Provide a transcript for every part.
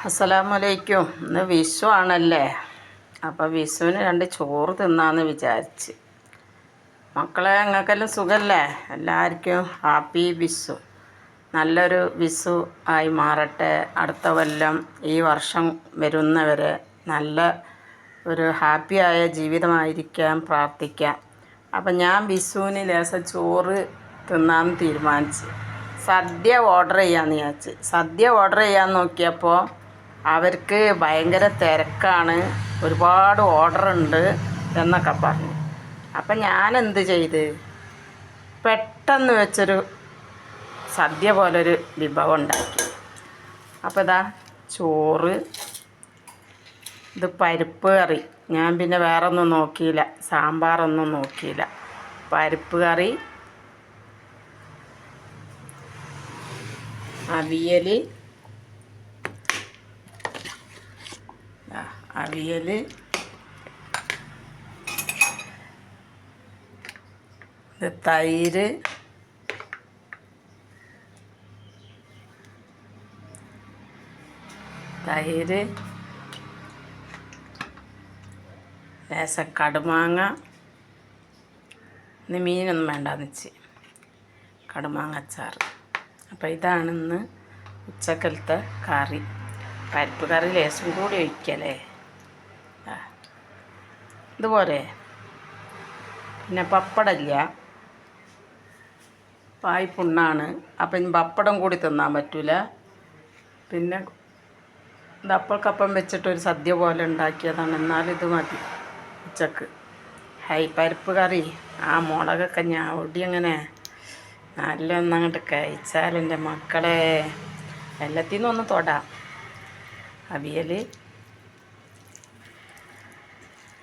അസ്സലാമലൈക്കും. ഇന്ന് വിഷു ആണല്ലേ. അപ്പോൾ വിഷുവിന് 2 ചോറ് തിന്നാന്ന് വിചാരിച്ച്. മക്കളെ, നിങ്ങൾക്കെല്ലാം സുഖമല്ലേ? എല്ലാവർക്കും ഹാപ്പി വിഷു. നല്ലൊരു വിഷു ആയി മാറട്ടെ. അടുത്ത കൊല്ലം ഈ വർഷം വരുന്നവരെ നല്ല ഒരു ഹാപ്പിയായ ജീവിതമായിരിക്കാൻ പ്രാർത്ഥിക്കാം. അപ്പം ഞാൻ വിഷുവിന് ലേശം ചോറ് തിന്നാന്ന് തീരുമാനിച്ച് സദ്യ ഓർഡർ ചെയ്യാമെന്ന് വിചാരിച്ച്. സദ്യ ഓർഡർ ചെയ്യാൻ നോക്കിയപ്പോൾ അവർക്ക് ഭയങ്കര തിരക്കാണ്, ഒരുപാട് ഓർഡറുണ്ട് എന്നൊക്കെ പറഞ്ഞു. അപ്പം ഞാനെന്ത് ചെയ്ത്, പെട്ടെന്ന് വെച്ചൊരു സദ്യ പോലൊരു വിഭവം ഉണ്ടാക്കി. അപ്പോൾ ഇതാ ചോറ്, ഇത് പരിപ്പ് കറി. ഞാൻ പിന്നെ വേറെ ഒന്നും നോക്കിയില്ല, സാമ്പാറൊന്നും നോക്കിയില്ല. പരിപ്പ് കറി, അവിയൽ, ഇത് തൈര്, ലേശം കടുമാങ്ങ. ഇന്ന് മീനൊന്നും വേണ്ടാന്ന് വെച്ച് കടുമാങ്ങ അച്ചാർ. അപ്പോൾ ഇതാണ് ഇന്ന് ഉച്ചക്കലത്തെ കറി. പരിപ്പ് കറി ലേശം കൂടി ഒഴിക്കല്ലേ, ഇതുപോലെ. പിന്നെ പപ്പടമില്ല, പായ്പുണ്ണാണ്. അപ്പം ഇനി പപ്പടം കൂടി തിന്നാൻ പറ്റില്ല. പിന്നെ ഇത് അപ്പൾക്കപ്പം വെച്ചിട്ടൊരു സദ്യ പോലെ ഉണ്ടാക്കിയതാണ്. എന്നാലും ഇത് മതി ഉച്ചക്ക്. പരിപ്പ് കറി, ആ മുളകൊക്കെ ഞാൻ ഒടിയങ്ങനെ നല്ല ഒന്നങ്ങോട്ട് കഴിച്ചാൽ എൻ്റെ മക്കളെ എല്ലാത്തിനും ഒന്ന് തൊടാം. അവിയൽ,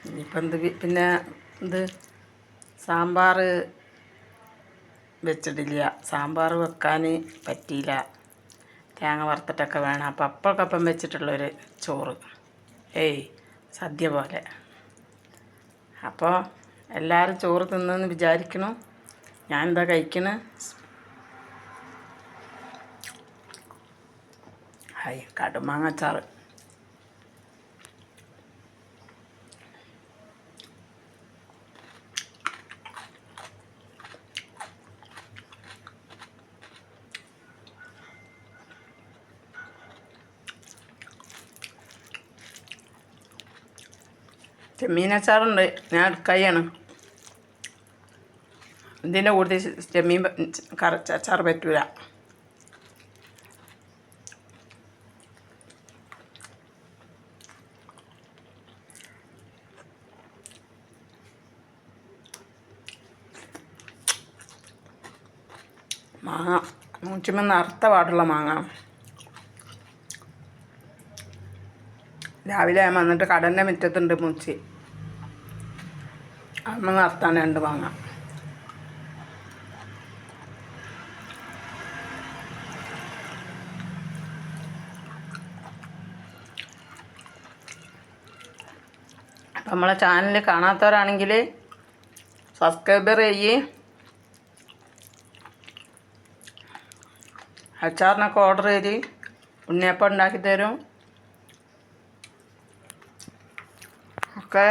ഇനിയിപ്പം പിന്നെ ഇത് സാമ്പാർ വെച്ചിട്ടില്ല. സാമ്പാർ വെക്കാൻ പറ്റിയില്ല, തേങ്ങ വറുത്തിട്ടൊക്കെ വേണം. അപ്പം അപ്പൾക്കപ്പം വെച്ചിട്ടുള്ളൊരു ചോറ്, സദ്യ പോലെ. അപ്പോൾ എല്ലാവരും ചോറ് തിന്നെന്ന് വിചാരിക്കണു. ഞാനെന്താ കഴിക്കണേ? കടുമാങ്ങ അച്ചാറ്. ചെമ്മീനച്ചാറുണ്ട്, ഞാൻ എടുക്കുകയാണ്. ഇതിൻ്റെ കൂടുതൽ ചെമ്മീൻ അച്ചാർ പറ്റൂല. മാങ്ങ മൂച്ചിമെന്ന് അറുത്ത പാടുള്ള മാങ്ങ. രാവിലെ ഞാൻ വന്നിട്ട് കടലിൻ്റെ മുറ്റത്തുണ്ട് മൂച്ചി, അമ്മ അറുത്താണ് 2 മാങ്ങ. അപ്പം നമ്മളെ ചാനൽ കാണാത്തവരാണെങ്കിൽ സബ്സ്ക്രൈബർ ചെയ്യ്. അച്ചാറിനൊക്കെ ഓർഡർ ചെയ്ത് ഉണ്ണിയപ്പം ഉണ്ടാക്കി തരും. ഓക്കെ.